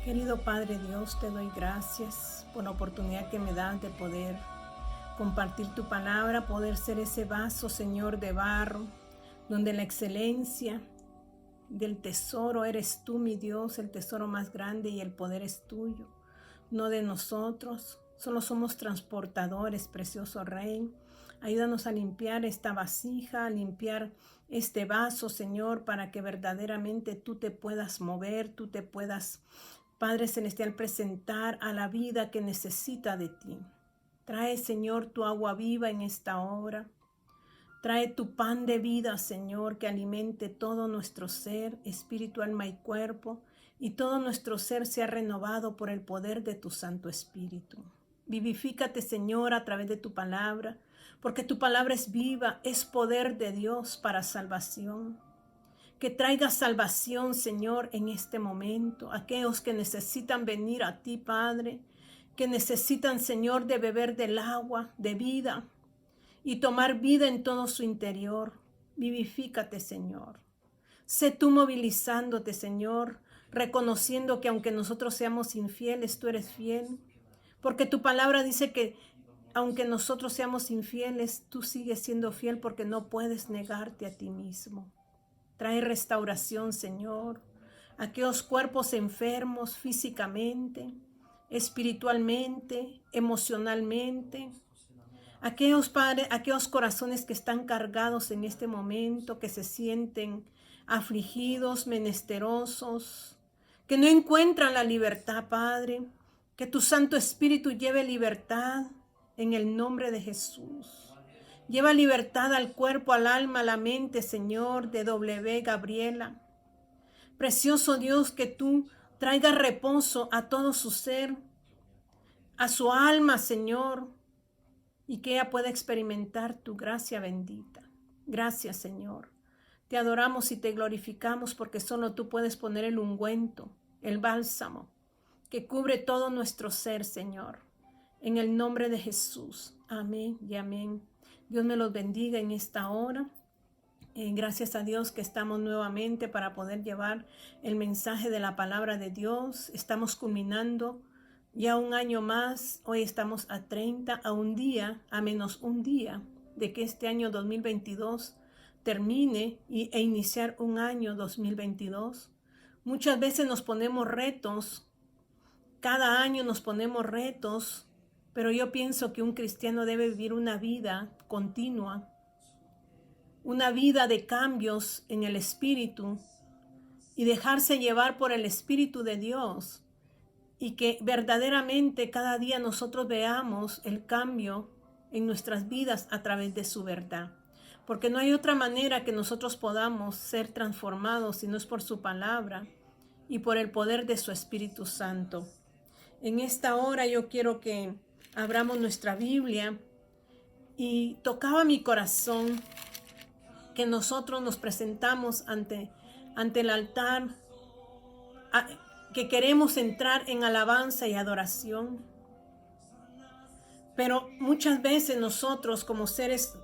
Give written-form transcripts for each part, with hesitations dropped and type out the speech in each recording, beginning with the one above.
Querido Padre Dios, te doy gracias por la oportunidad que me das de poder compartir tu palabra, poder ser ese vaso, Señor, de barro, donde la excelencia del tesoro eres tú, mi Dios, el tesoro más grande, y el poder es tuyo, no de nosotros. Solo somos transportadores, precioso Rey. Ayúdanos a limpiar esta vasija, a limpiar este vaso, Señor, para que verdaderamente tú te puedas mover, tú te puedas, Padre Celestial, presentar a la vida que necesita de ti. Trae, Señor, tu agua viva en esta hora. Trae tu pan de vida, Señor, que alimente todo nuestro ser, espíritu, alma y cuerpo, y todo nuestro ser sea renovado por el poder de tu Santo Espíritu. Vivifícate, Señor, a través de tu palabra, porque tu palabra es viva, es poder de Dios para salvación. Que traiga salvación, Señor, en este momento. Aquellos que necesitan venir a ti, Padre, que necesitan, Señor, de beber del agua de vida y tomar vida en todo su interior. Vivifícate, Señor. Sé tú movilizándote, Señor, reconociendo que aunque nosotros seamos infieles, tú eres fiel. Porque tu palabra dice que aunque nosotros seamos infieles, tú sigues siendo fiel porque no puedes negarte a ti mismo. Trae restauración, Señor, a aquellos cuerpos enfermos físicamente, espiritualmente, emocionalmente. Aquellos, Padre, aquellos corazones que están cargados en este momento, que se sienten afligidos, menesterosos, que no encuentran la libertad, Padre. Que tu Santo Espíritu lleve libertad en el nombre de Jesús. Lleva libertad al cuerpo, al alma, a la mente, Señor, de W. Gabriela. Precioso Dios, que tú traigas reposo a todo su ser, a su alma, Señor, y que ella pueda experimentar tu gracia bendita. Gracias, Señor. Te adoramos y te glorificamos porque solo tú puedes poner el ungüento, el bálsamo, que cubre todo nuestro ser, Señor. En el nombre de Jesús. Amén y amén. Dios me los bendiga en esta hora. Gracias a Dios que estamos nuevamente para poder llevar el mensaje de la palabra de Dios. Estamos culminando ya un año más. Hoy estamos a 30, a un día, a menos un día de que este año 2022 termine e iniciar un año 2022. Muchas veces nos ponemos retos. Cada año nos ponemos retos, pero yo pienso que un cristiano debe vivir una vida continua, una vida de cambios en el espíritu y dejarse llevar por el Espíritu de Dios, y que verdaderamente cada día nosotros veamos el cambio en nuestras vidas a través de su verdad. Porque no hay otra manera que nosotros podamos ser transformados si no es por su palabra y por el poder de su Espíritu Santo. En esta hora yo quiero que abramos nuestra Biblia, y tocaba mi corazón que nosotros nos presentamos ante el altar, que queremos entrar en alabanza y adoración. Pero muchas veces nosotros como seres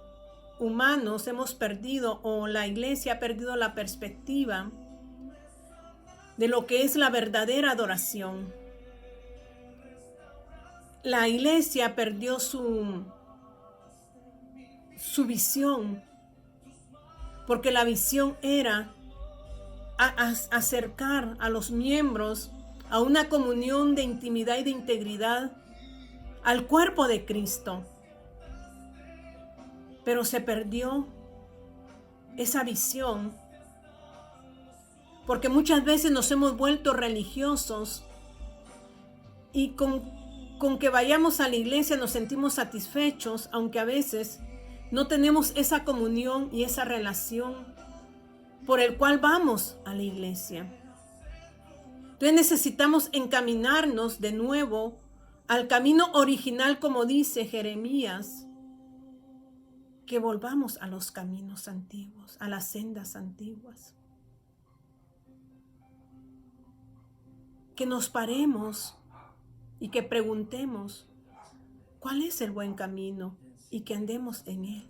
humanos hemos perdido, o la iglesia ha perdido, la perspectiva de lo que es la verdadera adoración. La iglesia perdió su visión, porque la visión era acercar a los miembros a una comunión de intimidad y de integridad al cuerpo de Cristo. Pero se perdió esa visión, porque muchas veces nos hemos vuelto religiosos, y con que vayamos a la iglesia nos sentimos satisfechos, aunque a veces no tenemos esa comunión y esa relación por el cual vamos a la iglesia. Entonces necesitamos encaminarnos de nuevo al camino original, como dice Jeremías, que volvamos a los caminos antiguos, a las sendas antiguas. Que nos paremos y que preguntemos cuál es el buen camino y que andemos en él.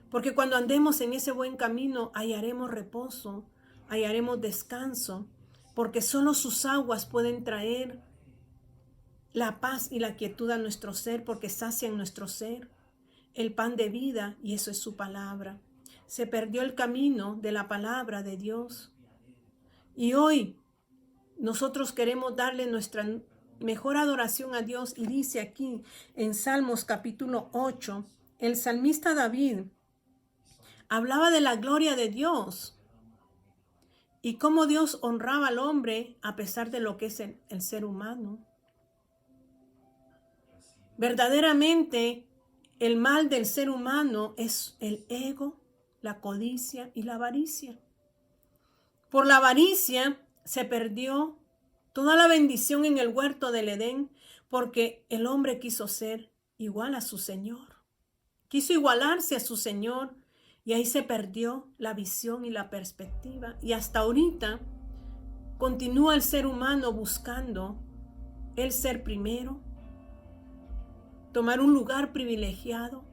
Porque cuando andemos en ese buen camino hallaremos reposo, hallaremos descanso, porque solo sus aguas pueden traer la paz y la quietud a nuestro ser, porque sacian nuestro ser, el pan de vida, y eso es su palabra. Se perdió el camino de la palabra de Dios. Y hoy nosotros queremos darle nuestra mejor adoración a Dios, y dice aquí en Salmos capítulo 8, el salmista David hablaba de la gloria de Dios y cómo Dios honraba al hombre a pesar de lo que es el ser humano. Verdaderamente, el mal del ser humano es el ego, la codicia y la avaricia. Por la avaricia se perdió toda la bendición en el huerto del Edén, porque el hombre quiso ser igual a su Señor. Quiso igualarse a su Señor, y ahí se perdió la visión y la perspectiva. Y hasta ahorita continúa el ser humano buscando el ser primero, tomar un lugar privilegiado,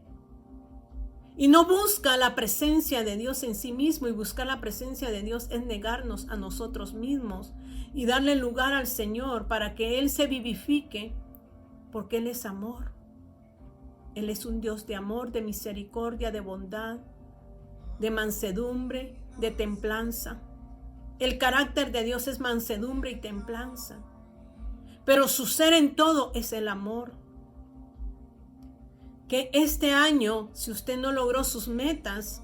y no busca la presencia de Dios en sí mismo. Y buscar la presencia de Dios es negarnos a nosotros mismos y darle lugar al Señor para que Él se vivifique, porque Él es amor. Él es un Dios de amor, de misericordia, de bondad, de mansedumbre, de templanza. El carácter de Dios es mansedumbre y templanza, pero su ser en todo es el amor. Que este año, si usted no logró sus metas,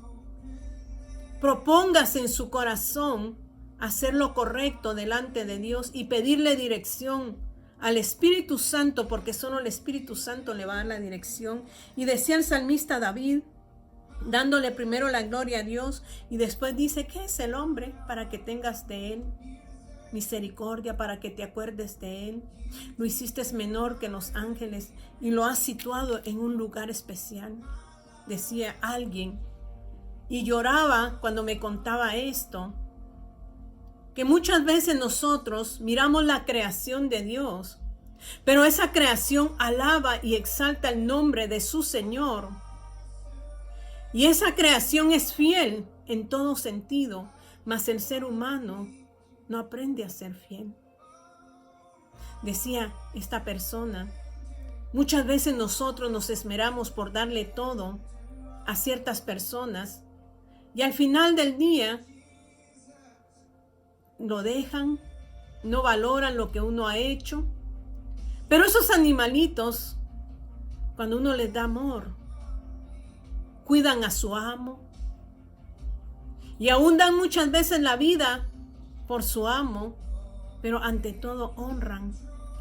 propóngase en su corazón hacer lo correcto delante de Dios y pedirle dirección al Espíritu Santo, porque solo el Espíritu Santo le va a dar la dirección. Y decía el salmista David, dándole primero la gloria a Dios, y después dice: ¿qué es el hombre para que tengas de él misericordia, para que te acuerdes de él? Lo hiciste menor que los ángeles y lo has situado en un lugar especial, decía alguien. Y lloraba cuando me contaba esto, que muchas veces nosotros miramos la creación de Dios, pero esa creación alaba y exalta el nombre de su Señor. Y esa creación es fiel en todo sentido, mas el ser humano no aprende a ser fiel. Decía esta persona, muchas veces nosotros nos esmeramos por darle todo a ciertas personas y al final del día lo dejan, no valoran lo que uno ha hecho. Pero esos animalitos, cuando uno les da amor, cuidan a su amo y aún dan muchas veces la vida por su amo, pero ante todo honran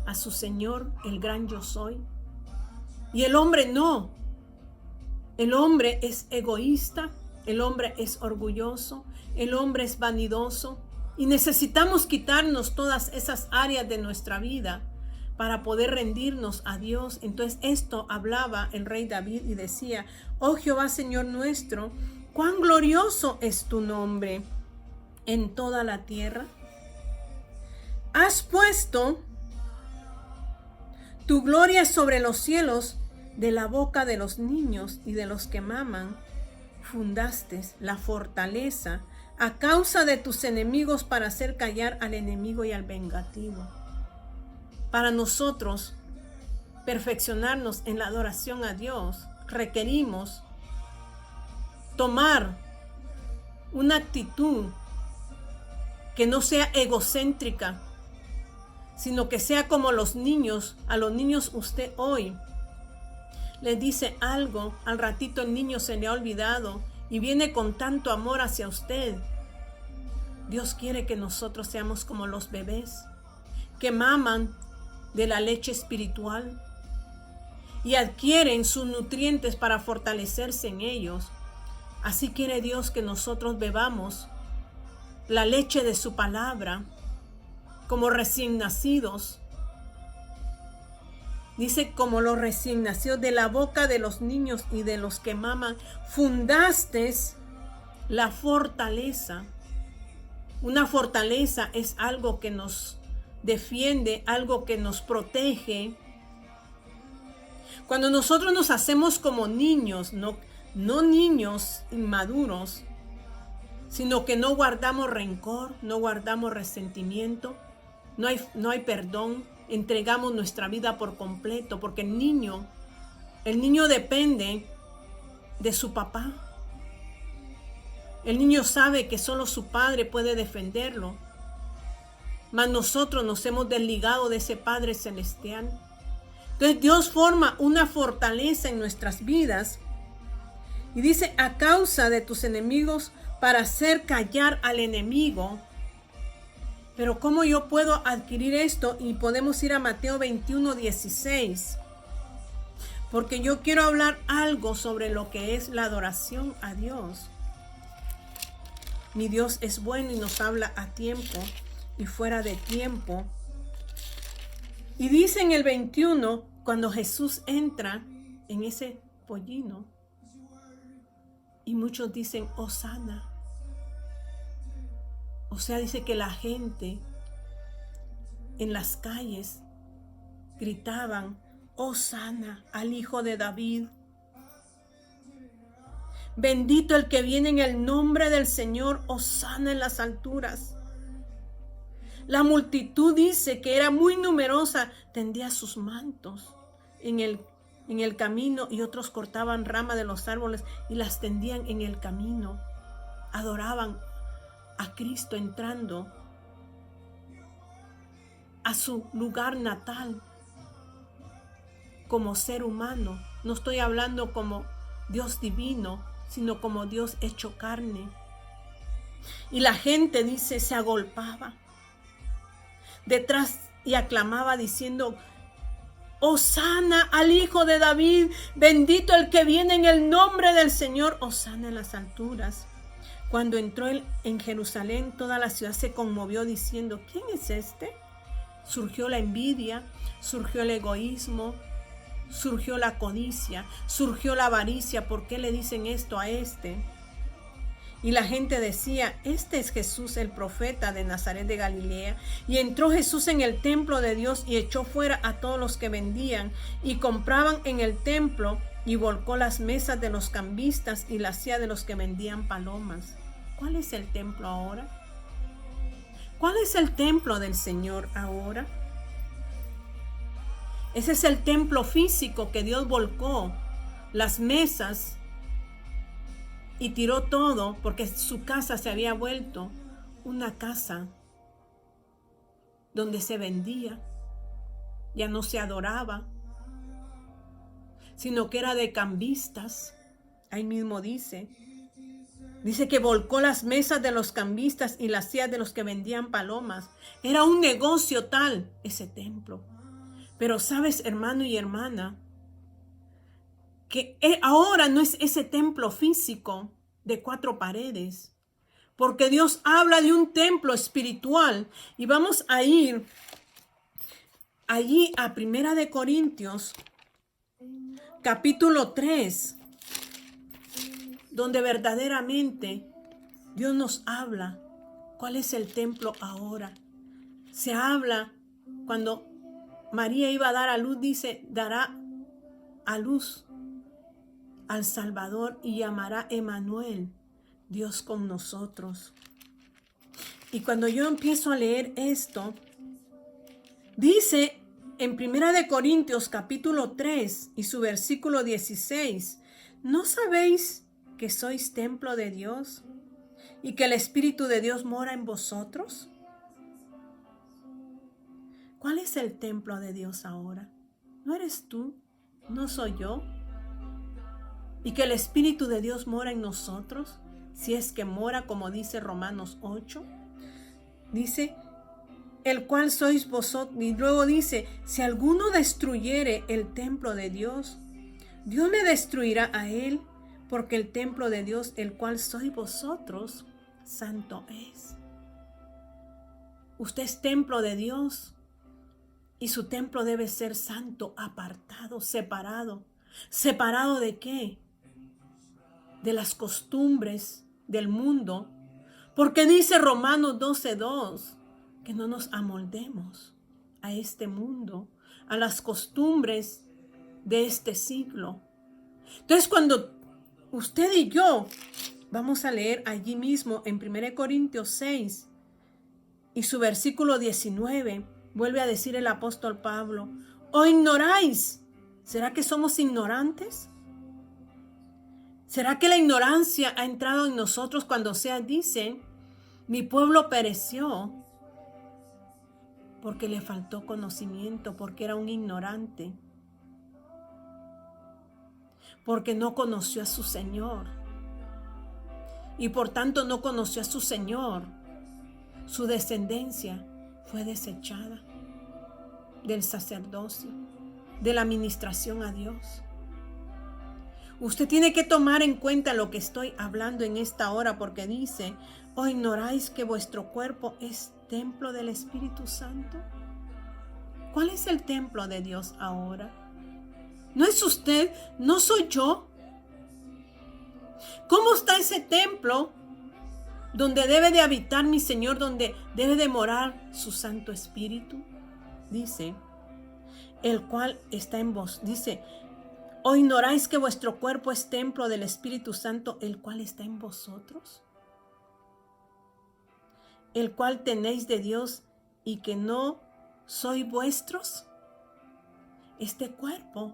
a su Señor, el gran yo soy. Y el hombre no. El hombre es egoísta, el hombre es orgulloso, el hombre es vanidoso, y necesitamos quitarnos todas esas áreas de nuestra vida para poder rendirnos a Dios. Entonces esto hablaba el rey David y decía: oh Jehová, Señor nuestro, cuán glorioso es tu nombre en toda la tierra. Has puesto tu gloria sobre los cielos, de la boca de los niños y de los que maman. Fundaste la fortaleza a causa de tus enemigos, para hacer callar al enemigo y al vengativo. Para nosotros perfeccionarnos en la adoración a Dios, requerimos tomar una actitud que no sea egocéntrica, sino que sea como los niños. A los niños usted hoy les dice algo, al ratito el niño se le ha olvidado y viene con tanto amor hacia usted. Dios quiere que nosotros seamos como los bebés que maman de la leche espiritual y adquieren sus nutrientes para fortalecerse en ellos. Así quiere Dios que nosotros bebamos la leche de su palabra como recién nacidos. Dice: como los recién nacidos, de la boca de los niños y de los que maman, fundaste la fortaleza. Una fortaleza es algo que nos defiende, algo que nos protege. Cuando nosotros nos hacemos como niños, no niños inmaduros, sino que no guardamos rencor, no guardamos resentimiento, no hay perdón, entregamos nuestra vida por completo, porque el niño depende de su papá. El niño sabe que solo su padre puede defenderlo, mas nosotros nos hemos desligado de ese Padre Celestial. Entonces Dios forma una fortaleza en nuestras vidas y dice, a causa de tus enemigos, para hacer callar al enemigo. Pero ¿cómo yo puedo adquirir esto? Y podemos ir a Mateo 21:16. Porque yo quiero hablar algo sobre lo que es la adoración a Dios. Mi Dios es bueno y nos habla a tiempo y fuera de tiempo. Y dice en el 21, cuando Jesús entra en ese pollino, y muchos dicen, Hosana. O sea, dice que la gente en las calles gritaban, Hosana al Hijo de David. Bendito el que viene en el nombre del Señor, Hosana en las alturas. La multitud dice que era muy numerosa, tendía sus mantos en el camino y otros cortaban ramas de los árboles y las tendían en el camino. Adoraban a Cristo entrando a su lugar natal como ser humano. No estoy hablando como Dios divino, sino como Dios hecho carne. Y la gente, dice, se agolpaba detrás y aclamaba diciendo, Hosana al Hijo de David, bendito el que viene en el nombre del Señor, Hosana en las alturas. Cuando entró él en Jerusalén, toda la ciudad se conmovió diciendo, ¿quién es este? Surgió la envidia, surgió el egoísmo, surgió la codicia, surgió la avaricia. ¿Por qué le dicen esto a este? Y la gente decía, este es Jesús, el profeta de Nazaret de Galilea. Y entró Jesús en el templo de Dios y echó fuera a todos los que vendían y compraban en el templo y volcó las mesas de los cambistas y las sillas de los que vendían palomas. ¿Cuál es el templo ahora? ¿Cuál es el templo del Señor ahora? Ese es el templo físico que Dios volcó, las mesas, y tiró todo porque su casa se había vuelto una casa donde se vendía, ya no se adoraba, sino que era de cambistas. Ahí mismo dice que volcó las mesas de los cambistas y las sillas de los que vendían palomas. Era un negocio tal ese templo. Pero sabes, hermano y hermana, que ahora no es ese templo físico de 4 paredes, porque Dios habla de un templo espiritual. Y vamos a ir allí a 1 de Corintios, capítulo 3, donde verdaderamente Dios nos habla cuál es el templo ahora. Se habla cuando María iba a dar a luz, dice, dará a luz al Salvador y llamará Emmanuel, Dios con nosotros. Y cuando yo empiezo a leer esto, dice en 1 de Corintios capítulo 3 y su versículo 16, ¿no sabéis que sois templo de Dios y que el Espíritu de Dios mora en vosotros? ¿Cuál es el templo de Dios ahora? ¿No eres tú? ¿No soy yo? Y que el Espíritu de Dios mora en nosotros, si es que mora, como dice Romanos 8. Dice, el cual sois vosotros. Y luego dice, si alguno destruyere el templo de Dios, Dios le destruirá a él, porque el templo de Dios, el cual sois vosotros, santo es. Usted es templo de Dios. Y su templo debe ser santo, apartado, separado. ¿Separado de qué? De las costumbres del mundo. Porque dice Romanos 12:2 que no nos amoldemos a este mundo, a las costumbres de este siglo. Entonces, cuando usted y yo Vamos a leer allí mismo en 1 Corintios 6 y su versículo 19. Vuelve a decir el apóstol Pablo, ¿o ignoráis? ¿Será que somos ignorantes? ¿Será que la ignorancia ha entrado en nosotros cuando dice, mi pueblo pereció porque le faltó conocimiento, porque era un ignorante, porque no conoció a su Señor? Y por tanto no conoció a su Señor. Su descendencia fue desechada del sacerdocio, de la administración a Dios. Usted tiene que tomar en cuenta lo que estoy hablando en esta hora, porque dice, ¿o ignoráis que vuestro cuerpo es templo del Espíritu Santo? ¿Cuál es el templo de Dios ahora? ¿No es usted? ¿No soy yo? ¿Cómo está ese templo donde debe de habitar mi Señor, donde debe de morar su Santo Espíritu? Dice, el cual está en vos. Dice, ¿o ignoráis que vuestro cuerpo es templo del Espíritu Santo, el cual está en vosotros? El cual tenéis de Dios y que no sois vuestros. Este cuerpo,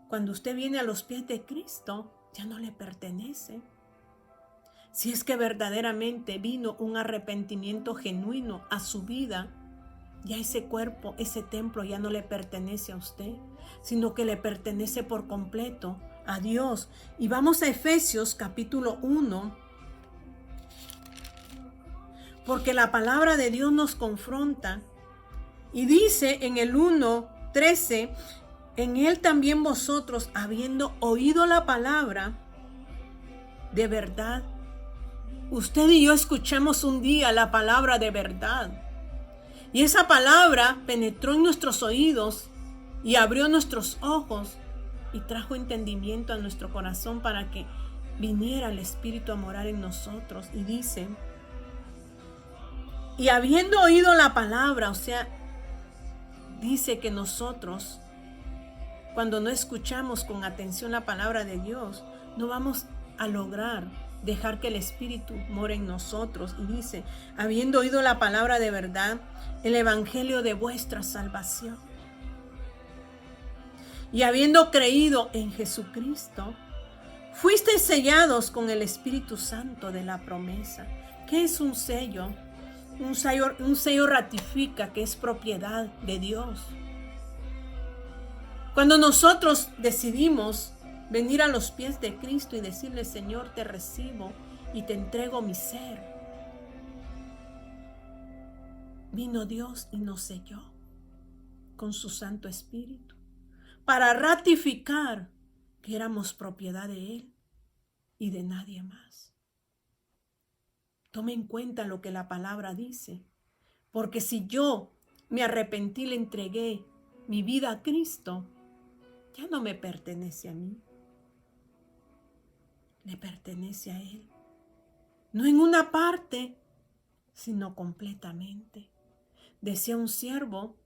cuando usted viene a los pies de Cristo, ya no le pertenece. Si es que verdaderamente vino un arrepentimiento genuino a su vida, ya ese cuerpo, ese templo ya no le pertenece a usted, sino que le pertenece por completo a Dios. Y vamos a Efesios capítulo 1, porque la palabra de Dios nos confronta y dice en el 1:13, en él también vosotros, habiendo oído la palabra de verdad. Usted y yo escuchamos un día la palabra de verdad. Y esa palabra penetró en nuestros oídos y abrió nuestros ojos y trajo entendimiento a nuestro corazón para que viniera el Espíritu a morar en nosotros. Y dice, y habiendo oído la palabra, o sea, dice que nosotros, cuando no escuchamos con atención la palabra de Dios, no vamos a lograr dejar que el Espíritu more en nosotros. Y dice, habiendo oído la palabra de verdad, el evangelio de vuestra salvación, y habiendo creído en Jesucristo, fuisteis sellados con el Espíritu Santo de la promesa. ¿Qué es un sello? Un sello ratifica que es propiedad de Dios. Cuando nosotros decidimos venir a los pies de Cristo y decirle, Señor, te recibo y te entrego mi ser, vino Dios y nos selló con su Santo Espíritu para ratificar que éramos propiedad de Él y de nadie más. Tome en cuenta lo que la palabra dice, porque si yo me arrepentí, le entregué mi vida a Cristo, ya no me pertenece a mí, le pertenece a Él. No en una parte, sino completamente. Decía un siervo,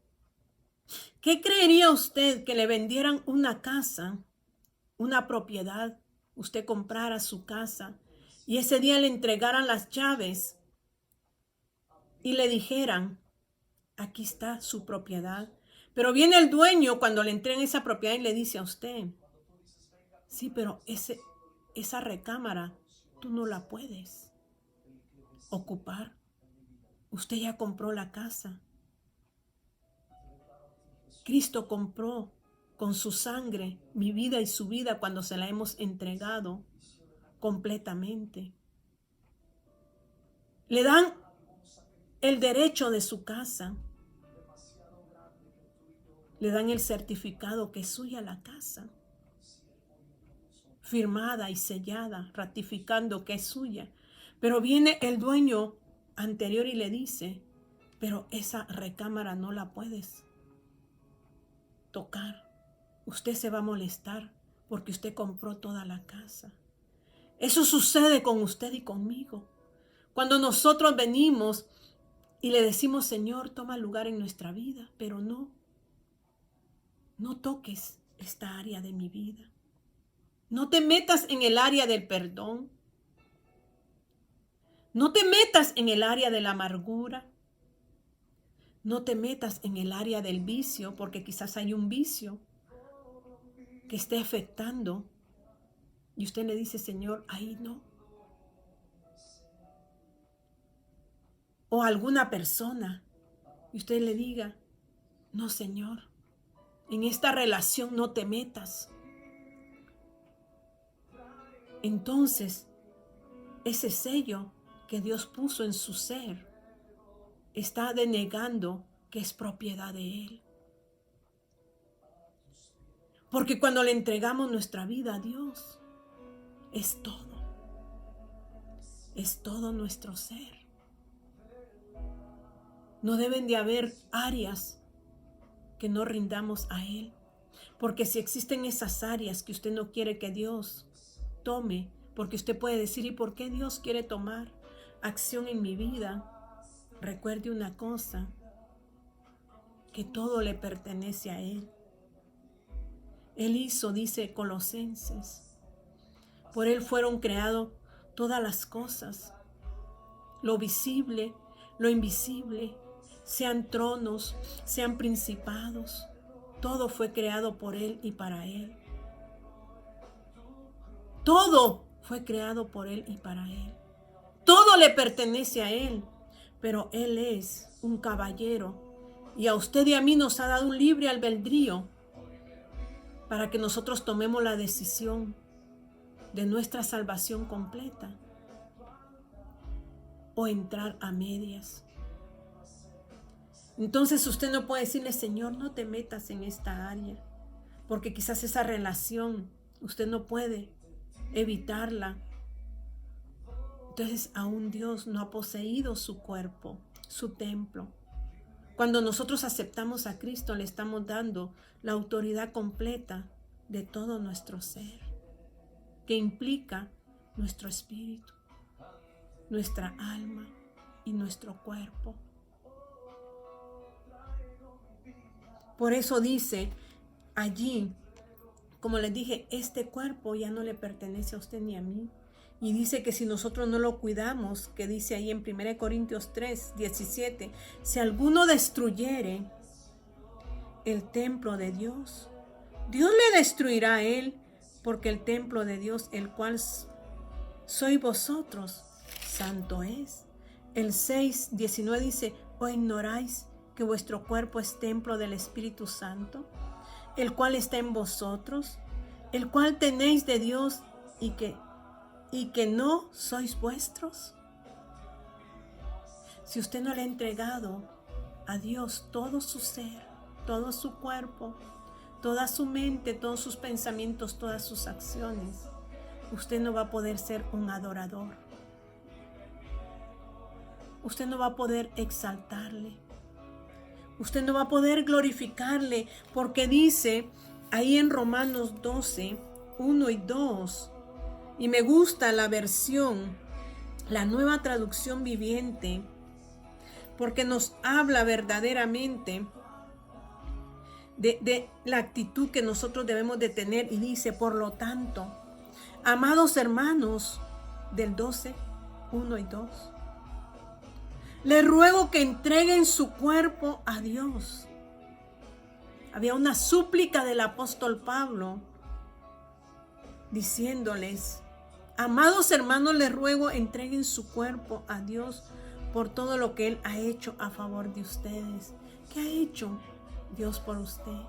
¿qué creería usted que le vendieran una casa, una propiedad? Usted comprara su casa y ese día le entregaran las llaves y le dijeran, aquí está su propiedad. Pero viene el dueño cuando le entreguen esa propiedad y le dice a usted, sí, pero esa recámara tú no la puedes ocupar. Usted ya compró la casa. Cristo compró con su sangre mi vida y su vida cuando se la hemos entregado completamente. Le dan el derecho de su casa. Le dan el certificado que es suya la casa, firmada y sellada, ratificando que es suya. Pero viene el dueño anterior y le dice, pero esa recámara no la puedes tocar. Usted se va a molestar porque usted compró toda la casa. Eso sucede con usted y conmigo. Cuando nosotros venimos y le decimos, Señor, toma lugar en nuestra vida, pero no toques esta área de mi vida. No te metas en el área del perdón. No te metas en el área de la amargura. No te metas en el área del vicio, porque quizás hay un vicio que esté afectando. Y usted le dice, Señor, ahí no. O alguna persona. Y usted le diga, no, Señor, en esta relación no te metas. Entonces, ese sello que Dios puso en su ser está denegando que es propiedad de Él. Porque cuando le entregamos nuestra vida a Dios, es todo nuestro ser. No deben de haber áreas que no rindamos a Él. Porque si existen esas áreas que usted no quiere que Dios tome, porque usted puede decir, ¿y por qué Dios quiere tomar acción en mi vida? Recuerde una cosa, que todo le pertenece a Él. Él hizo, dice Colosenses, por Él fueron creadas todas las cosas, lo visible, lo invisible, sean tronos, sean principados, todo fue creado por Él y para Él. Todo fue creado por Él y para Él. Todo le pertenece a Él, pero Él es un caballero y a usted y a mí nos ha dado un libre albedrío para que nosotros tomemos la decisión de nuestra salvación completa o entrar a medias. Entonces usted no puede decirle, Señor, no te metas en esta área, porque quizás esa relación usted no puede evitarla. Entonces aún Dios no ha poseído su cuerpo, su templo. Cuando nosotros aceptamos a Cristo, le estamos dando la autoridad completa de todo nuestro ser, que implica nuestro espíritu, nuestra alma y nuestro cuerpo. Por eso dice allí, como les dije, este cuerpo ya no le pertenece a usted ni a mí. Y dice que si nosotros no lo cuidamos, que dice ahí en 1 Corintios 3, 17, si alguno destruyere el templo de Dios, Dios le destruirá a él, porque el templo de Dios, el cual sois vosotros, santo es. El 6, 19 dice, ¿o ignoráis que vuestro cuerpo es templo del Espíritu Santo, el cual está en vosotros, el cual tenéis de Dios y que no sois vuestros? Si usted no le ha entregado a Dios todo su ser, todo su cuerpo, toda su mente, todos sus pensamientos, todas sus acciones, usted no va a poder ser un adorador. Usted no va a poder exaltarle. Usted no va a poder glorificarle, porque dice ahí en Romanos 12, 1 y 2, y me gusta la versión, la Nueva Traducción Viviente, porque nos habla verdaderamente de la actitud que nosotros debemos de tener. Y dice, por lo tanto, amados hermanos, del 12, 1 y 2, les ruego que entreguen su cuerpo a Dios. Había una súplica del apóstol Pablo diciéndoles, amados hermanos, les ruego entreguen su cuerpo a Dios por todo lo que Él ha hecho a favor de ustedes. ¿Qué ha hecho Dios por usted?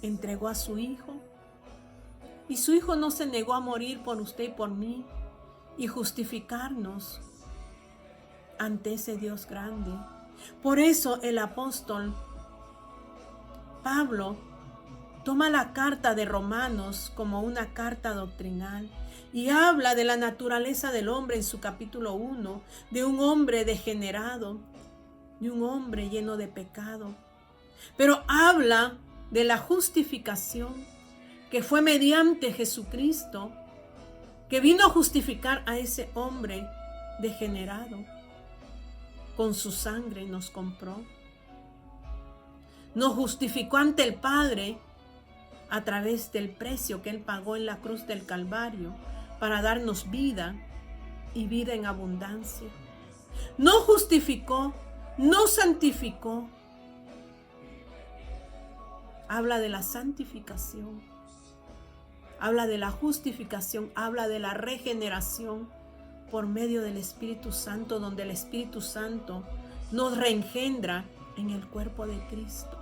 Entregó a su Hijo, y su Hijo no se negó a morir por usted y por mí y justificarnos ante ese Dios grande. Por eso el apóstol Pablo toma la carta de Romanos como una carta doctrinal y habla de la naturaleza del hombre en su capítulo 1, de un hombre degenerado, de un hombre lleno de pecado. Pero habla de la justificación que fue mediante Jesucristo, que vino a justificar a ese hombre degenerado. Con su sangre nos compró. Nos justificó ante el Padre a través del precio que Él pagó en la cruz del Calvario para darnos vida y vida en abundancia. No justificó, no santificó. Habla de la santificación, habla de la justificación, habla de la regeneración por medio del Espíritu Santo, donde el Espíritu Santo nos reengendra en el cuerpo de Cristo.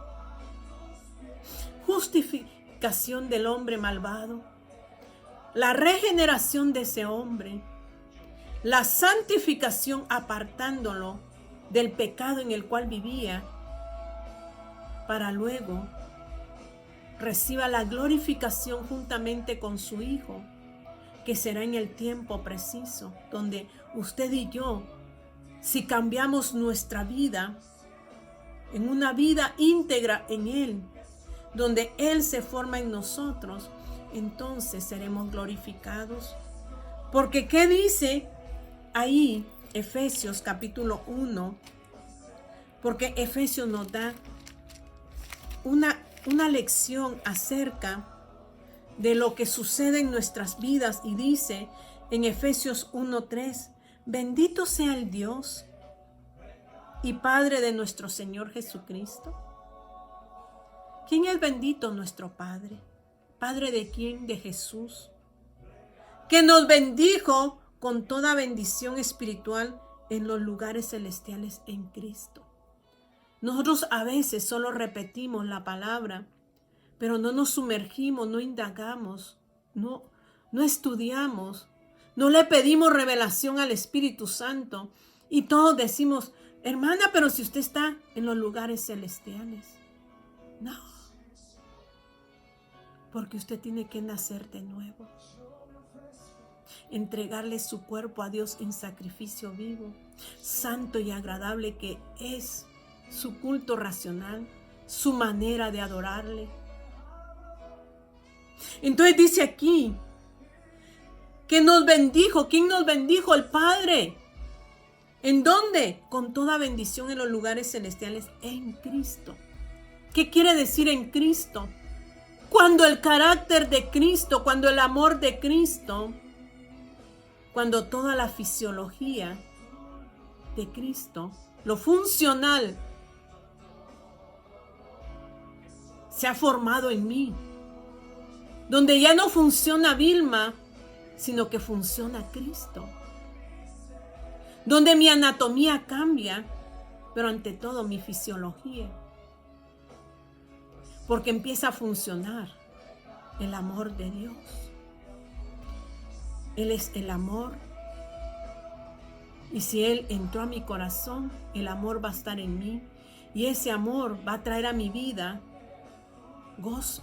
Justificación del hombre malvado, la regeneración de ese hombre, la santificación apartándolo del pecado en el cual vivía, para luego reciba la glorificación juntamente con su Hijo, que será en el tiempo preciso, donde usted y yo, si cambiamos nuestra vida en una vida íntegra en Él, donde Él se forma en nosotros, entonces seremos glorificados. Porque ¿qué dice ahí Efesios capítulo 1? Porque Efesios nos da una lección acerca de lo que sucede en nuestras vidas, y dice en Efesios 1:3, bendito sea el Dios y Padre de nuestro Señor Jesucristo. ¿Quién es bendito? Nuestro Padre. ¿Padre de quién? De Jesús, que nos bendijo con toda bendición espiritual en los lugares celestiales en Cristo. Nosotros a veces solo repetimos la palabra, pero no nos sumergimos, no indagamos, no estudiamos, no le pedimos revelación al Espíritu Santo, y todos decimos, hermana, pero si usted está en los lugares celestiales. No, porque usted tiene que nacer de nuevo, entregarle su cuerpo a Dios en sacrificio vivo, santo y agradable, que es su culto racional, su manera de adorarle. Entonces dice aquí que nos bendijo. ¿Quién nos bendijo? El Padre. ¿En dónde? Con toda bendición en los lugares celestiales en Cristo. ¿Qué quiere decir en Cristo? Cuando el carácter de Cristo, cuando el amor de Cristo, cuando toda la fisiología de Cristo, lo funcional, se ha formado en mí, donde ya no funciona Vilma, sino que funciona Cristo, donde mi anatomía cambia, pero ante todo mi fisiología, porque empieza a funcionar el amor de Dios. Él es el amor, y si Él entró a mi corazón, el amor va a estar en mí, y ese amor va a traer a mi vida gozo,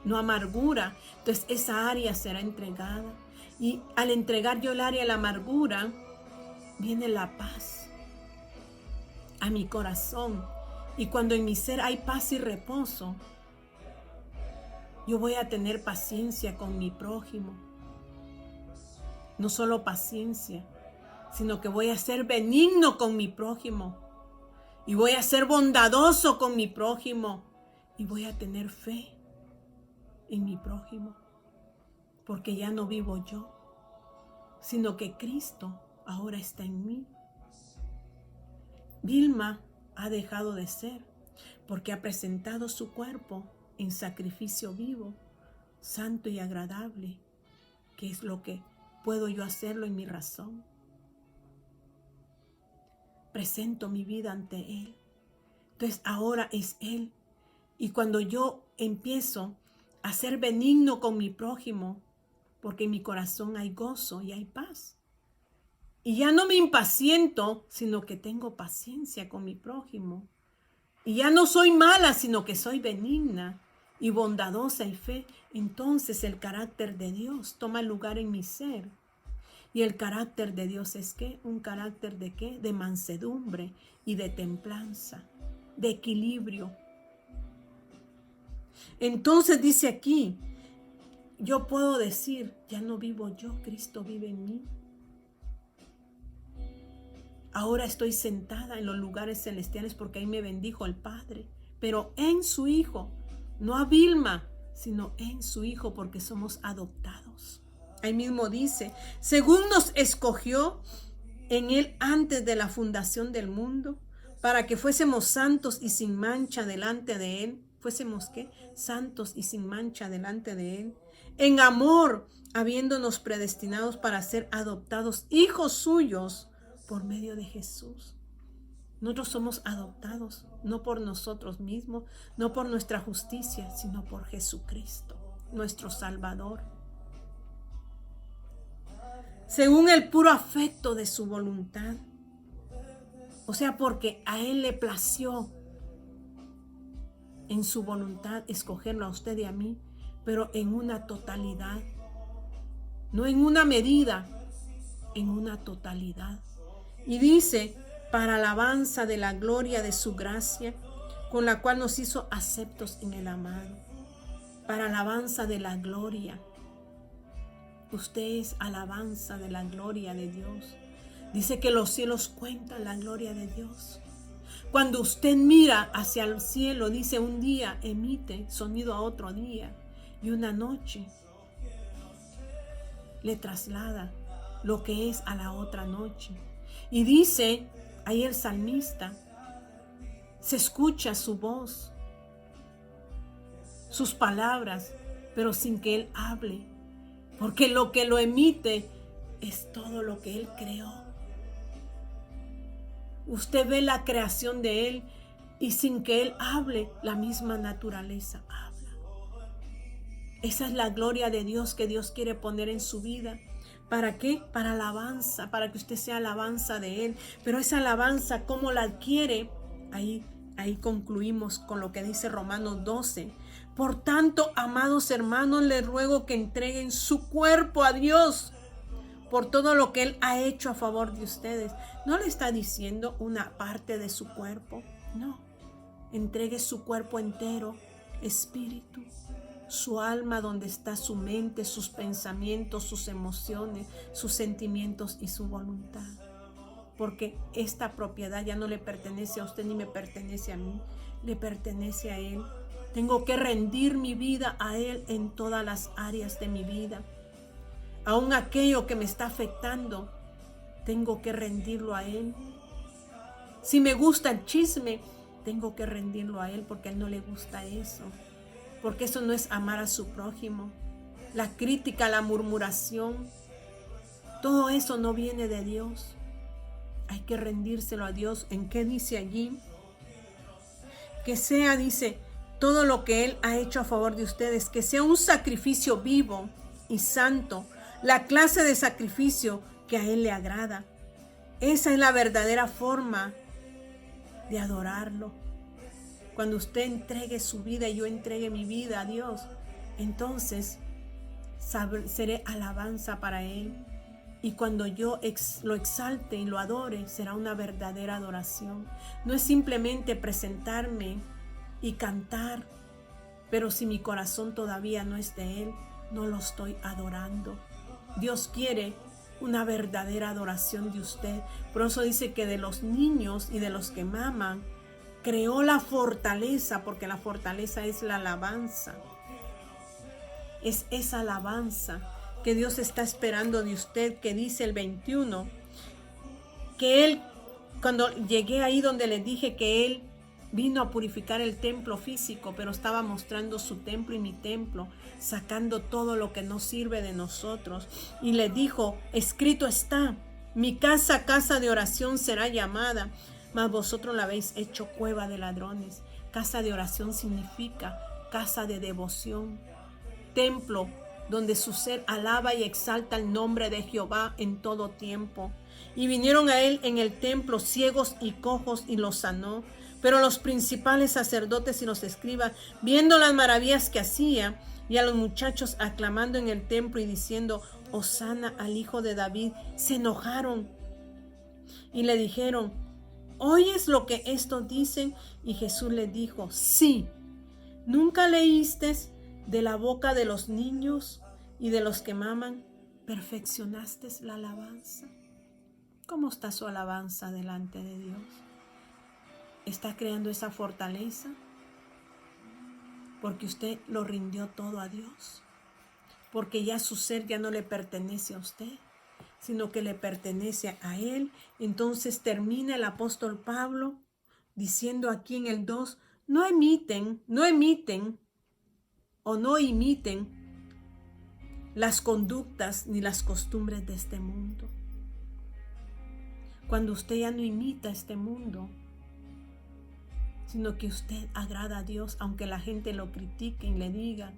no amargura. Entonces esa área será entregada, y al entregar yo el área de la amargura, viene la paz a mi corazón, y cuando en mi ser hay paz y reposo, yo voy a tener paciencia con mi prójimo. No solo paciencia, sino que voy a ser benigno con mi prójimo, y voy a ser bondadoso con mi prójimo, y voy a tener fe en mi prójimo, porque ya no vivo yo, sino que Cristo ahora está en mí. Vilma ha dejado de ser, porque ha presentado su cuerpo en sacrificio vivo, santo y agradable, que es lo que puedo yo hacerlo en mi razón. Presento mi vida ante Él. Entonces ahora es Él. Y cuando yo empiezo a ser benigno con mi prójimo, porque en mi corazón hay gozo y hay paz, y ya no me impaciento, sino que tengo paciencia con mi prójimo, y ya no soy mala, sino que soy benigna y bondadosa y fe, entonces el carácter de Dios toma lugar en mi ser. Y el carácter de Dios es ¿qué? Un carácter de ¿qué? De mansedumbre y de templanza, de equilibrio. Entonces dice aquí, yo puedo decir, ya no vivo yo, Cristo vive en mí. Ahora estoy sentada en los lugares celestiales porque ahí me bendijo el Padre, pero en su Hijo, no a Vilma, sino en su Hijo, porque somos adoptados. Ahí mismo dice, según nos escogió en Él antes de la fundación del mundo, para que fuésemos santos y sin mancha delante de Él. ¿Fuésemos qué? Santos y sin mancha delante de Él. En amor, habiéndonos predestinados para ser adoptados hijos suyos por medio de Jesús. Nosotros somos adoptados, no por nosotros mismos, no por nuestra justicia, sino por Jesucristo, nuestro Salvador. Según el puro afecto de su voluntad. O sea, porque a Él le plació en su voluntad escogerlo a usted y a mí, pero en una totalidad, no en una medida, en una totalidad. Y dice, para alabanza de la gloria de su gracia, con la cual nos hizo aceptos en el amado. Para alabanza de la gloria. Usted es alabanza de la gloria de Dios. Dice que los cielos cuentan la gloria de Dios. Cuando usted mira hacia el cielo, dice un día emite sonido a otro día y una noche le traslada lo que es a la otra noche. Y dice ahí el salmista, se escucha su voz, sus palabras, pero sin que Él hable, porque lo que lo emite es todo lo que Él creó. Usted ve la creación de Él y sin que Él hable, la misma naturaleza habla. Esa es la gloria de Dios que Dios quiere poner en su vida. ¿Para qué? Para alabanza, para que usted sea alabanza de Él. Pero esa alabanza, ¿cómo la adquiere? Ahí concluimos con lo que dice Romanos 12. Por tanto, amados hermanos, les ruego que entreguen su cuerpo a Dios por todo lo que Él ha hecho a favor de ustedes. No le está diciendo una parte de su cuerpo, no. Entregue su cuerpo entero, espíritu, su alma, donde está su mente, sus pensamientos, sus emociones, sus sentimientos y su voluntad. Porque esta propiedad ya no le pertenece a usted ni me pertenece a mí, le pertenece a Él. Tengo que rendir mi vida a Él en todas las áreas de mi vida. Aún aquello que me está afectando, tengo que rendirlo a Él. Si me gusta el chisme, tengo que rendirlo a Él porque a Él no le gusta eso. Porque eso no es amar a su prójimo. La crítica, la murmuración, todo eso no viene de Dios. Hay que rendírselo a Dios. ¿En qué dice allí? Que sea, dice, todo lo que Él ha hecho a favor de ustedes, que sea un sacrificio vivo y santo, la clase de sacrificio que a Él le agrada. Esa es la verdadera forma de adorarlo. Cuando usted entregue su vida y yo entregue mi vida a Dios, entonces seré alabanza para Él. Y cuando yo lo exalte y lo adore, será una verdadera adoración. No es simplemente presentarme y cantar, pero si mi corazón todavía no es de Él, no lo estoy adorando. Dios quiere una verdadera adoración de usted. Por eso dice que de los niños y de los que maman, creó la fortaleza, porque la fortaleza es la alabanza. Es esa alabanza que Dios está esperando de usted, que dice el 21, que Él, cuando llegué ahí donde le dije que Él vino a purificar el templo físico, pero estaba mostrando su templo y mi templo, sacando todo lo que no sirve de nosotros. Y le dijo, escrito está, mi casa, casa de oración será llamada, mas vosotros la habéis hecho cueva de ladrones. Casa de oración significa casa de devoción, templo donde su ser alaba y exalta el nombre de Jehová en todo tiempo. Y vinieron a Él en el templo ciegos y cojos y los sanó. Pero los principales sacerdotes y los escribas, viendo las maravillas que hacía, y a los muchachos aclamando en el templo y diciendo, Hosana al Hijo de David, se enojaron y le dijeron, ¿oyes lo que estos dicen? Y Jesús les dijo, sí, ¿nunca leíste de la boca de los niños y de los que maman, perfeccionaste la alabanza? ¿Cómo está su alabanza delante de Dios? ¿Está creando esa fortaleza? Porque usted lo rindió todo a Dios. porque ya su ser ya no le pertenece a usted, sino que le pertenece a Él. Entonces termina el apóstol Pablo diciendo aquí en el 2, no imiten las conductas ni las costumbres de este mundo. Cuando usted ya no imita este mundo, sino que usted agrada a Dios, aunque la gente lo critique y le diga,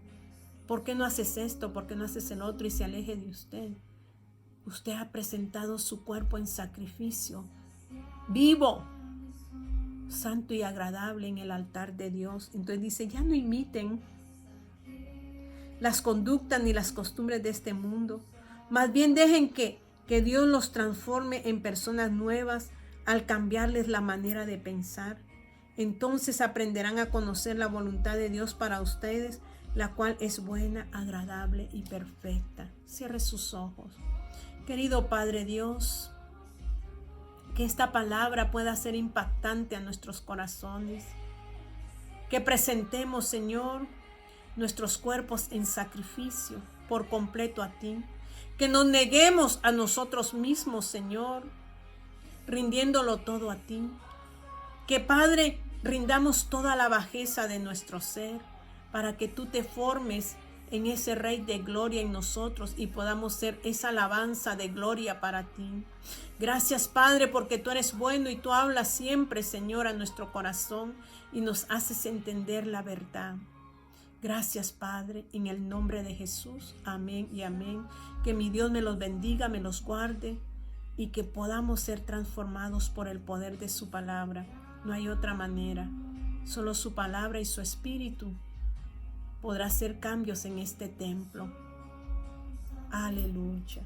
¿por qué no haces esto? ¿Por qué no haces el otro? Y se aleje de usted. Usted ha presentado su cuerpo en sacrificio vivo, santo y agradable en el altar de Dios. Entonces dice, ya no imiten las conductas ni las costumbres de este mundo. Más bien dejen que Dios los transforme en personas nuevas al cambiarles la manera de pensar. Entonces aprenderán a conocer la voluntad de Dios para ustedes, la cual es buena, agradable y perfecta. Cierre sus ojos. Querido Padre Dios, que esta palabra pueda ser impactante a nuestros corazones. Que presentemos, Señor, nuestros cuerpos en sacrificio por completo a ti. Que nos neguemos a nosotros mismos, Señor, rindiéndolo todo a ti. Que, Padre, rindamos toda la bajeza de nuestro ser para que tú te formes en ese Rey de gloria en nosotros y podamos ser esa alabanza de gloria para ti. Gracias, Padre, porque tú eres bueno y tú hablas siempre, Señor, a nuestro corazón y nos haces entender la verdad. Gracias, Padre, en el nombre de Jesús. Amén y amén. Que mi Dios me los bendiga, me los guarde y que podamos ser transformados por el poder de su palabra. No hay otra manera. Solo su palabra y su espíritu podrá hacer cambios en este templo. Aleluya.